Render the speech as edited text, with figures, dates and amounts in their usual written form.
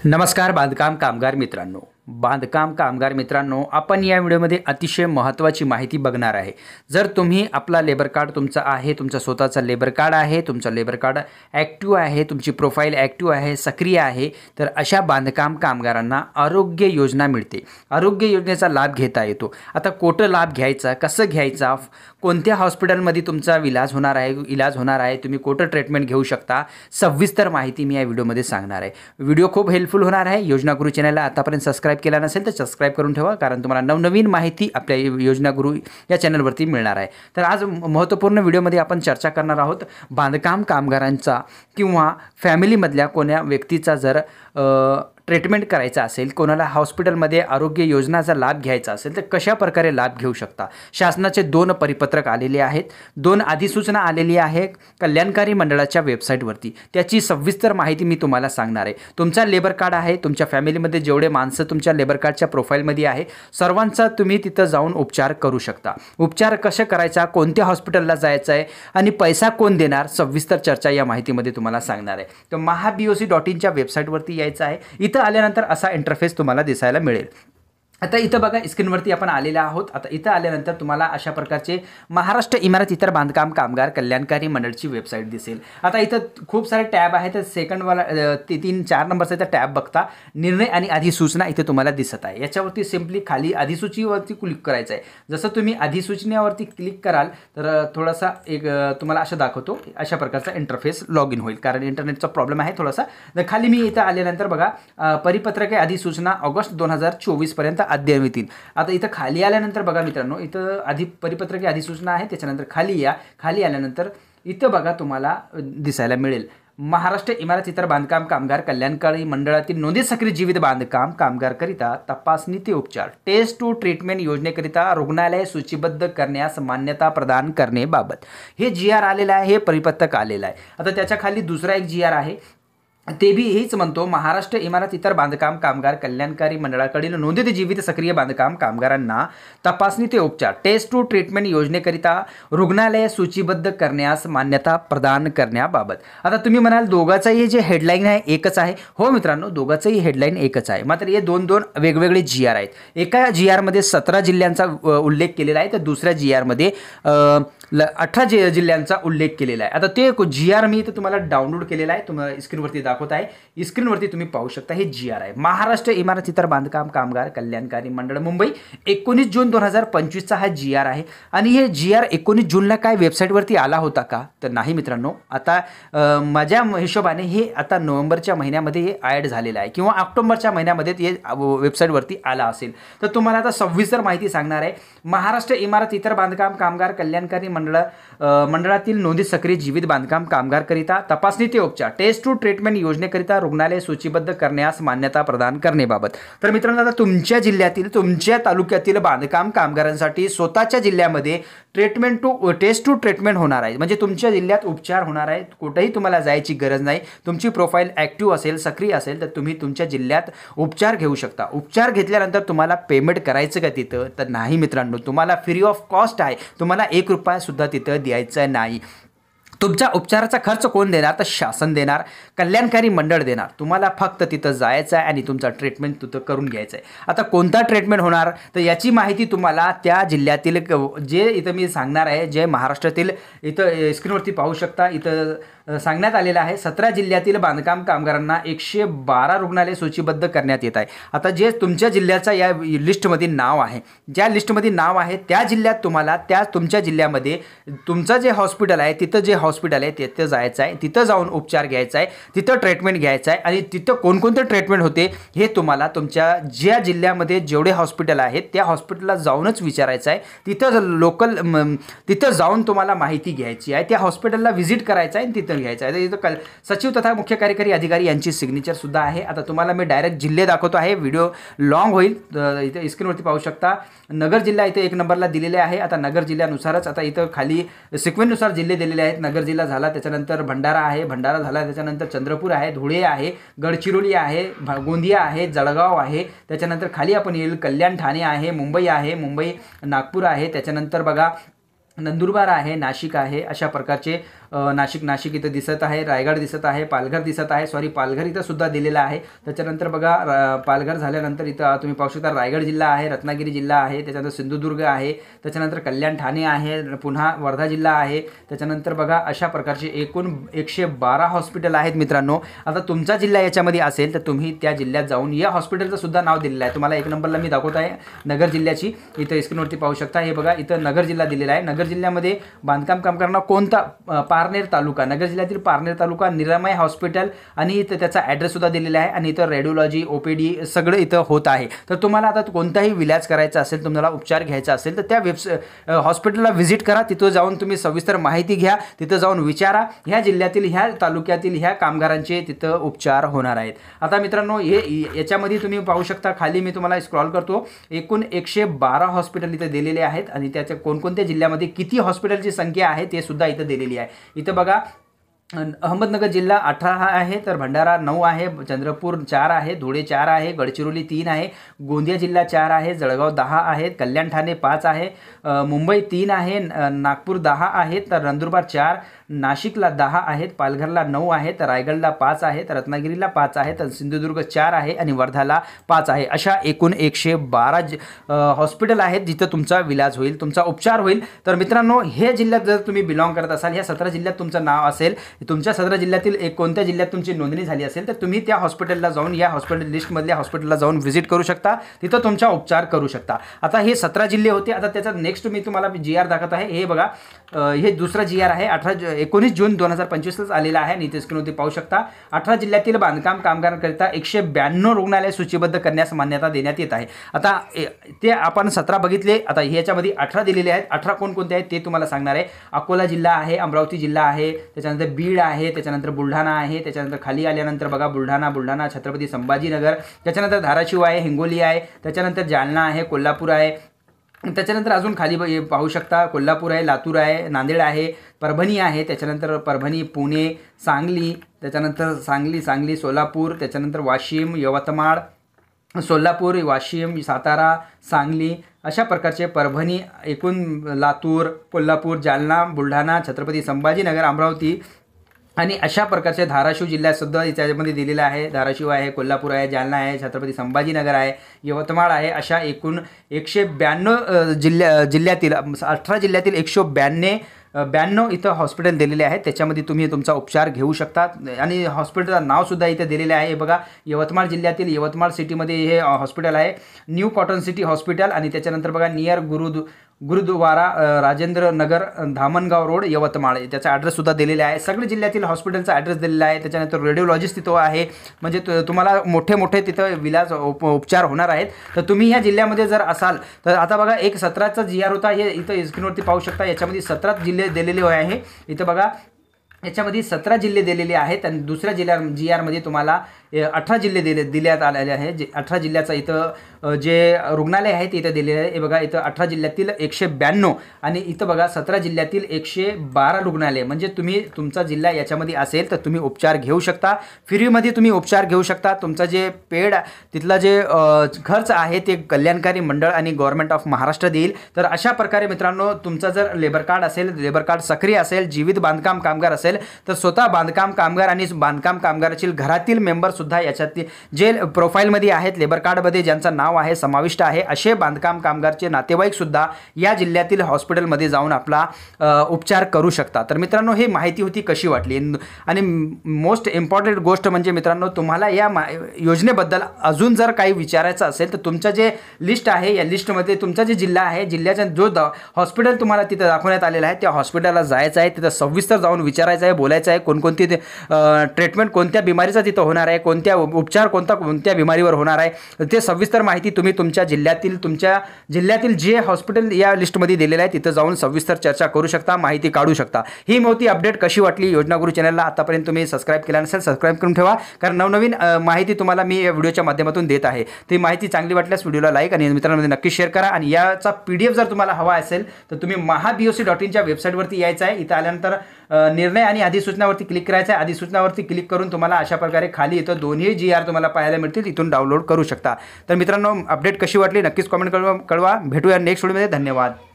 नमस्कार बांधकाम कामगार मित्रांनो, आपण या व्हिडिओमध्ये अतिशय महत्त्वाची माहिती बघणार आहे। जर तुम्ही आपला लेबर कार्ड तुमचा आहे, तुमचा स्वतःचा लेबर कार्ड आहे, तुमचा लेबर कार्ड ॲक्टिव्ह आहे, तुमची प्रोफाईल ॲक्टिव्ह आहे, सक्रिय आहे, तर अशा बांधकाम कामगारांना आरोग्य योजना मिळते। आरोग्य योजनेचा लाभ घेता येतो। आता कोठे लाभ घ्यायचा, कसं घ्यायचा, कोणत्या हॉस्पिटलमध्ये तुमचा इलाज होणार आहे, तुम्ही कोठे ट्रीटमेंट घेऊ शकता, सविस्तर माहिती मी या व्हिडिओमध्ये सांगणार आहे। व्हिडिओ खूप हेल्पफुल होणार आहे। योजना गुरु चॅनलला आतापर्यंत सबस्क्राइब केला नसेल तर सबस्क्राइब करून ठेवा, कारण तुम्हाला नवनवीन माहिती आपल्या योजना गुरु या चॅनलवरती मिळणार आहे। तर आज महत्त्वपूर्ण व्हिडिओमध्ये आपण चर्चा करणार आहोत बांधकाम कामगारांचा किंवा फॅमिलीमधल्या कोण्या व्यक्तीचा जर ट्रीटमेंट करायचा असेल, कोणाला हॉस्पिटलमध्ये आरोग्य योजनाचा लाभ घ्यायचा असेल तर कशा प्रकारे लाभ घेऊ शकता। शासनाचे 2 परिपत्रक आलेले आहेत, 2 अधिसूचना आलेली आहे कल्याणकारी मंडळाच्या वेबसाईटवरती। त्याची सविस्तर माहिती मी तुम्हाला सांगणार आहे। तुमचा लेबर कार्ड आहे, तुमच्या फॅमिलीमध्ये जेवढे माणसं तुमच्या लेबर कार्डच्या प्रोफाईलमध्ये आहे सर्वांचा तुम्ही तिथं जाऊन उपचार करू शकता। उपचार कसे करायचा, कोणत्या हॉस्पिटलला जायचं आहे आणि पैसा कोण देणार, सविस्तर चर्चा या माहितीमध्ये तुम्हाला सांगणार आहे। तर mahaboc.in च्या वेबसाईटवरती यायचं आहे। इथं आल्यानंतर असा इंटरफेस तुम्हाला दिसायला मिळेल। आता इथं बघा स्क्रीनवरती आपण आलेले आहोत। आता इथं आल्यानंतर तुम्हाला अशा प्रकारचे महाराष्ट्र इमारत इतर बांधकाम कामगार कल्याणकारी मंडळची वेबसाईट दिसेल। आता इथं खूप सारे टॅब आहेत, तर सेकंडवाला 3-4 नंबरचा इथं टॅब बघता निर्णय आणि अधिसूचना इथे तुम्हाला दिसत आहे। याच्यावरती सिम्पली खाली अधिसूचीवरती क्लिक करायचं आहे। जसं तुम्ही अधिसूचनेवरती क्लिक कराल तर थोडासा एक तुम्हाला असं दाखवतो, अशा प्रकारचा इंटरफेस लॉग इन होईल, कारण इंटरनेटचा प्रॉब्लेम आहे थोडासा। तर खाली मी इथं आल्यानंतर बघा परिपत्रके अधिसूचना ऑगस्ट 2024 पर्यंत अध्ययन येतील। आता इथं खाली आल्यानंतर बघा मित्रांनो, इथं परिपत्रके अधिसूचना आहे, त्याच्यानंतर खाली आल्यानंतर इथं बघा तुम्हाला दिसायला मिळेल महाराष्ट्र इमारत इतर बांधकाम कामगार कल्याणकारी मंडळातील नोंदणी सक्रिय जीवित बांधकाम कामगारकरिता तपासणी ते उपचार टेस्ट टू ट्रीटमेंट योजनेकरिता रुग्णालय सूचीबद्ध करण्यास मान्यता प्रदान करण्याबाबत हे GR आलेलं आहे, हे परिपत्रक आलेलं आहे। आता त्याच्या खाली दुसरा एक GR आहे, ते बी हेच म्हणतो महाराष्ट्र इमारत इतर बांधकाम कामगार कल्याणकारी मंडळाकडील नोंदित जीवित सक्रिय बांधकाम कामगारांना तपासणी ते उपचार टेस्ट टू ट्रीटमेंट योजनेकरिता रुग्णालय सूचीबद्ध करण्यास मान्यता प्रदान करण्याबाबत। आता तुम्ही म्हणाल दोघांचाही जे हेडलाईन आहे एकच आहे। हो मित्रांनो, दोघांचाही हेडलाईन एकच आहे, मात्र हे 2 वेगवेगळे GR आहेत। एका GR मध्ये 17 जिल्ह्यांचा उल्लेख केलेला आहे, तर दुसऱ्या GR मध्ये 18 जिल्ह्यांचा उल्लेख केलेला आहे। आता ते GR मी इथं तुम्हाला डाउनलोड केलेला आहे, तुम्हाला स्क्रीनवरती दाखवत आहे। स्क्रीनवरती तुम्ही पाहू शकता, हे GR आहे महाराष्ट्र इमारत इतर बांधकाम कामगार कल्याणकारी मंडळ मुंबई 19 जून 2025 चा हा GR आहे। आणि हे GR 19 जूनला काय वेबसाईटवरती आला होता का, तर नाही मित्रांनो। आता माझ्या हिशोबाने हे आता नोव्हेंबरच्या महिन्यामध्ये हे ॲड झालेलं आहे किंवा ऑक्टोबरच्या महिन्यामध्ये हे वेबसाईटवरती आला असेल। तर तुम्हाला आता सविस्तर माहिती सांगणार आहे। महाराष्ट्र इमारत इतर बांधकाम कामगार कल्याणकारी मंडळातील नोंदणी सक्रिय जीवित बांधकाम कामगारकरिता तपासणी ते उपचार टेस्ट टू ट्रीटमेंट योजनेकरिता रुग्णालय सूचीबद्ध करण्यास मान्यता प्रदान करण्याबाबत। तर मित्रांनो, आता तुमच्या जिल्ह्यातील तुमच्या तालुक्यातील बांधकाम कामगारांसाठी स्वतःच्या जिल्ह्यामध्ये टेस्ट टू ट्रीटमेंट होणार आहे, म्हणजे तुमच्या जिल्ह्यात उपचार होणार आहे। कुठेही तुम्हाला जायची गरज नाही। तुमची प्रोफाईल ॲक्टिव्ह असेल, सक्रिय असेल, तर तुम्ही तुमच्या जिल्ह्यात उपचार घेऊ शकता। उपचार घेतल्यानंतर तुम्हाला पेमेंट करायचं का तिथं, तर नाही मित्रांनो, तुम्हाला फ्री ऑफ कॉस्ट आहे। तुम्हाला 1 रुपया सुद्धा तिथं द्यायचा नाही। तुमच्या उपचाराचा खर्च कोण देणार, तर शासन देणार, कल्याणकारी मंडळ देणार। तुम्हाला फक्त तिथं जायचं आहे आणि तुमचा ट्रीटमेंट तिथं करून घ्यायचं आहे। आता कोणता ट्रीटमेंट होणार, तर याची माहिती तुम्हाला त्या जिल्ह्यातील जे इथं मी सांगणार आहे, जे महाराष्ट्रातील इथं स्क्रीनवरती पाहू शकता, इथं सांगण्यात आलेलं आहे 17 जिल्ह्यातील बांधकाम कामगारांना 112 रुग्णालय सूचीबद्ध करण्यात येत आहे। आता जे तुमच्या जिल्ह्याचा या लिस्टमध्ये नाव आहे, ज्या लिस्टमध्ये नाव आहे त्या जिल्ह्यात तुम्हाला तुमच्या जिल्ह्यामध्ये तुमचं जे हॉस्पिटल आहे, तिथं जे हॉस्पिटल आहे तिथं जायचं आहे, तिथं जाऊन उपचार घ्यायचा आहे, तिथं ट्रीटमेंट घ्यायचं आहे। आणि तिथं कोणकोणते ट्रीटमेंट होते हे तुम्हाला तुमच्या ज्या जिल्ह्यामध्ये जेवढे हॉस्पिटल आहेत त्या हॉस्पिटलला जाऊनच विचारायचं आहे। तिथं जाऊन तुम्हाला माहिती घ्यायची आहे, त्या हॉस्पिटलला व्हिजिट करायचं आहे, तिथं घ्यायचं आहे। इथं सचिव तथा मुख्य कार्यकारी अधिकारी यांची सिग्नेचर सुद्धा आहे। आता तुम्हाला मी डायरेक्ट जिल्हे दाखवतो आहे, व्हिडिओ लॉंग होईल। इथे स्क्रीनवरती पाहू शकता नगर जिल्हा इथे 1 नंबरला दिलेले आहे। आता नगर जिल्ह्यानुसारच आता इथं खाली सिक्वेन्सनुसार जिल्हे दिलेले आहेत। नगर जिल्हा झाला, त्याच्यानंतर भंडारा आहे, भंडारा झाला, त्याच्यानंतर चंद्रपूर आहे, धुळे आहे, गडचिरोली आहे, गोंदिया आहे, जळगाव आहे, त्याच्यानंतर खाली आपण येईल कल्याण ठाणे आहे, मुंबई आहे, मुंबई नागपूर आहे, त्याच्यानंतर बघा नंदुरबार आहे, नाशिक आहे, अशा प्रकारचे नाशिक इथं दिसत आहे, रायगड दिसत आहे, पालघर दिसत आहे, पालघर इथं सुद्धा दिलेला आहे. त्याच्यानंतर बघा पालघर झाल्यानंतर इथं तुम्ही पाहू शकता रायगड जिल्हा आहे, रत्नागिरी जिल्हा आहे, त्याच्यानंतर सिंधुदुर्ग आहे, त्याच्यानंतर कल्याण ठाणे आहे, पुन्हा वर्धा जिल्हा आहे. त्याच्यानंतर बघा अशा प्रकारचे एकूण 112 हॉस्पिटल आहेत मित्रांनो. आता तुमचा जिल्हा याच्यामध्ये असेल तर तुम्ही त्या जिल्ह्यात जाऊन या हॉस्पिटलचं सुद्धा नाव दिलेलं आहे. तुम्हाला 1 नंबरला मी दाखवत आहे नगर जिल्ह्याची, इथं स्क्रीनवरती पाहू शकता. हे बघा इथं नगर जिल्हा दिलेला आहे. नगर जिल्ह्यामध्ये बांधकाम कामगारांना कोणता पारनेर तालुका, नगर जिल्ह्यातील पारनेर तालुका, निरामय हॉस्पिटल आणि इथं त्याचा ॲड्रेस सुद्धा दिलेला आहे. आणि इथं रेडिओलॉजी, OPD सगळं इथं होत आहे. तर तुम्हाला आता कोणताही विलाज करायचा असेल, तुम्हाला उपचार घ्यायचा असेल तर त्या हॉस्पिटलला व्हिजिट करा. तिथं जाऊन तुम्ही सविस्तर माहिती घ्या, तिथं जाऊन विचारा. ह्या जिल्ह्यातील, ह्या तालुक्यातील ह्या कामगारांचे तिथं उपचार होणार आहेत. आता मित्रांनो याच्यामध्ये तुम्ही पाहू शकता, खाली मी तुम्हाला स्क्रॉल करतो, एकूण 112 हॉस्पिटल इथं दिलेले आहेत आणि त्याच्या कोणकोणत्या जिल्ह्यामध्ये किती हॉस्पिटलची संख्या आहे ते सुद्धा इथं दिलेली आहे. इथं बघा अहमदनगर जिल्हा 18 आहे, तर भंडारा 9 आहे, चंद्रपूर 4 आहे, धुळे 4 आहे, गडचिरोली 3 आहे, गोंदिया जिल्हा 4 आहे, जळगाव 10 आहे, कल्याण ठाणे 5 आहे, मुंबई 3 आहे, नागपूर 10 आहे, तर नंदुरबार 4, नाशिकला 10 आहेत, पालघरला 9 आहेत, रायगडला 5 आहेत, रत्नागिरीला 5 आहेत, सिंधुदुर्ग 4 आहे आणि वर्धाला 5 आहे. अशा एकूण 112 हॉस्पिटल आहेत जिथं तुमचा विलाज होईल, तुमचा उपचार होईल. तर मित्रांनो हे जिल्ह्यात जर तुम्ही बिलॉंग करत असाल, ह्या 17 जिल्ह्यात तुमचं नाव असेल, तुमच्या 17 जिल्ह्यातील कोणत्या जिल्ह्यात तुमची नोंदणी झाली असेल तर तुम्ही त्या हॉस्पिटलला जाऊन, या हॉस्पिटल लिस्टमधल्या हॉस्पिटलला जाऊन व्हिजिट करू शकता, तिथं तुमचा उपचार करू शकता. आता हे 17 जिल्हे होते. आता त्याचा नेक्स्ट मी तुम्हाला GR दाखवत आहे. हे बघा हे दुसरा GR आहे, 19 जून 2025 आलेला आहे आणि इथे स्क्रीनवरती पाहू शकता. 18 जिल्ह्यातील बांधकाम कामगारांकरिता 192 रुग्णालय सूचीबद्ध करण्यास मान्यता देण्यात येत आहे. आता ते आपण 17 बघितले, आता ह्याच्यामध्ये 18 दिलेले आहेत. 18 कोणकोणते आहेत ते तुम्हाला सांगणार आहे. अकोला जिल्हा आहे, अमरावती जिल्हा आहे, त्याच्यानंतर बीड आहे, त्याच्यानंतर बुलढाणा आहे, त्याच्यानंतर खाली आल्यानंतर बघा बुलढाणा, छत्रपती संभाजीनगर, त्याच्यानंतर धाराशिव आहे, हिंगोली आहे, त्याच्यानंतर जालना आहे, कोल्हापूर आहे, त्याच्यानंतर अजून खाली पाहू शकता कोल्हापूर आहे, लातूर आहे, नांदेड आहे, परभणी आहे, त्याच्यानंतर परभणी, पुणे, सांगली, त्याच्यानंतर सांगली, सोलापूर, त्याच्यानंतर वाशिम, यवतमाळ, सोलापूर, वाशिम, सातारा, सांगली, अशा प्रकारचे परभणी, एकूण लातूर, कोल्हापूर, जालना, बुलढाणा, छत्रपती संभाजीनगर, अमरावती आणि अशा प्रकारचे धाराशिव जिल्ह्यातसुद्धा त्याच्यामध्ये दिलेलं आहे. धाराशिव आहे, कोल्हापूर आहे, जालना आहे, छत्रपती संभाजीनगर आहे, यवतमाळ आहे. अशा एकूण 192 जिल्ह्यातील 18 जिल्ह्यातील 192 इथं हॉस्पिटल दिलेले आहेत. त्याच्यामध्ये तुम्ही तुमचा उपचार घेऊ शकता आणि हॉस्पिटलचं नावसुद्धा इथं दिलेलं आहे. बघा यवतमाळ जिल्ह्यातील यवतमाळ सिटीमध्ये हे हॉस्पिटल आहे, न्यू कॉटन सिटी हॉस्पिटल. आणि त्याच्यानंतर बघा नियर गुरुद्वारा, राजेंद्र नगर, धामणगाव रोड, यवतमाळ, त्याचा ॲड्रेससुद्धा दिलेला आहे. सगळे जिल्ह्यातील हॉस्पिटलचा ॲड्रेस दिलेला आहे. त्याच्यानंतर रेडिओलॉजिस्ट तिथं आहे, म्हणजे तुम्हाला मोठे तिथं विलाज उपचार होणार आहेत. तर तुम्ही ह्या जिल्ह्यामध्ये जर असाल तर आता बघा 17चा GR होता, हे इथं स्क्रीनवरती पाहू शकता. याच्यामध्ये 17 जिल्हे दिलेले आहे. इथं बघा याच्यामध्ये 17 जिल्हे दिलेले आहेत आणि दुसऱ्या GRमध्ये तुम्हाला 18 जिल्हे दिल्यात आलेले आहे. 18 जिल्ह्याचा इथं जे रुग्णालय आहे ते इथं दिलेलं आहे. हे बघा इथं 18 जिल्ह्यातील 192 आणि इथं बघा 17 जिल्ह्यातील 112 रुग्णालय. म्हणजे तुम्ही तुमचा जिल्हा याच्यामध्ये असेल तर तुम्ही उपचार घेऊ शकता, फ्रीमध्ये तुम्ही उपचार घेऊ शकता. तुमचा जे पेड तिथला जे खर्च आहे ते कल्याणकारी मंडळ आणि गव्हर्नमेंट ऑफ महाराष्ट्र देईल. तर अशा प्रकारे मित्रांनो तुमचा जर लेबर कार्ड असेल, लेबर कार्ड सक्रिय असेल, जीवित बांधकाम कामगार असेल तर स्वतः बांधकाम कामगार आणि बांधकाम कामगारातील घरातील मेंबर सुद्धा याच्यात जे प्रोफाईलमध्ये आहेत, लेबर कार्डमध्ये ज्यांचं नाव आहे समाविष्ट आहे, असे बांधकाम कामगारचे नातेवाईक सुद्धा या जिल्ह्यातील हॉस्पिटलमध्ये जाऊन आपला उपचार करू शकतात. तर मित्रांनो ही माहिती होती, कशी वाटली? आणि मोस्ट इम्पॉर्टंट गोष्ट म्हणजे मित्रांनो तुम्हाला या योजनेबद्दल अजून जर काही विचारायचं असेल तर तुमचं जे लिस्ट आहे या लिस्टमध्ये तुमचा जे जिल्हा आहे, जिल्ह्याचा जो हॉस्पिटल तुम्हाला तिथं दाखवण्यात आलेला आहे त्या हॉस्पिटलला जायचं आहे, तिथं सविस्तर जाऊन विचारायचं आहे, बोलायचं आहे, कोणकोणती ट्रीटमेंट कोणत्या बिमारीचा तिथं होणार आहे, कोणत्या उपचार कोणत्या बिमारीवर होणार आहे, ते सविस्तर माहिती तुम्ही तुमच्या जिल्ह्यातील जे हॉस्पिटल या लिस्टमध्ये दिलेलं आहे तिथं जाऊन सविस्तर चर्चा करू शकता, माहिती काढू शकता. ही मोठी अपडेट कशी वाटली? योजना गुरु चॅनलला आतापर्यंत तुम्ही सबस्क्राईब केला नसेल सबस्क्राईब करून ठेवा, कारण नवनवीन माहिती तुम्हाला मी या व्हिडिओच्या माध्यमातून देत आहे. ती माहिती चांगली वाटल्यास व्हिडिओला लाईक आणि मित्रांमध्ये नक्की शेअर करा. आणि याचा PDF जर तुम्हाला हवा असेल तर तुम्ही mahaboc.in च्या वेबसाईटवरती यायचं आहे. इथं आल्यानंतर निर्णय आणि अधिसूचनावरती क्लिक करायचं आहे. अधिसूचनावरती क्लिक करून तुम्हाला अशा प्रकारे खाली इथं दोन्ही GR तुम्हाला पाहायला मिळतील, इथून डाउनलोड करू शकता. तर मित्रांनो अपडेट कशी वाटली नक्कीच कमेंट कळवा. भेटूया नेक्स्ट व्हिडिओमध्ये. धन्यवाद.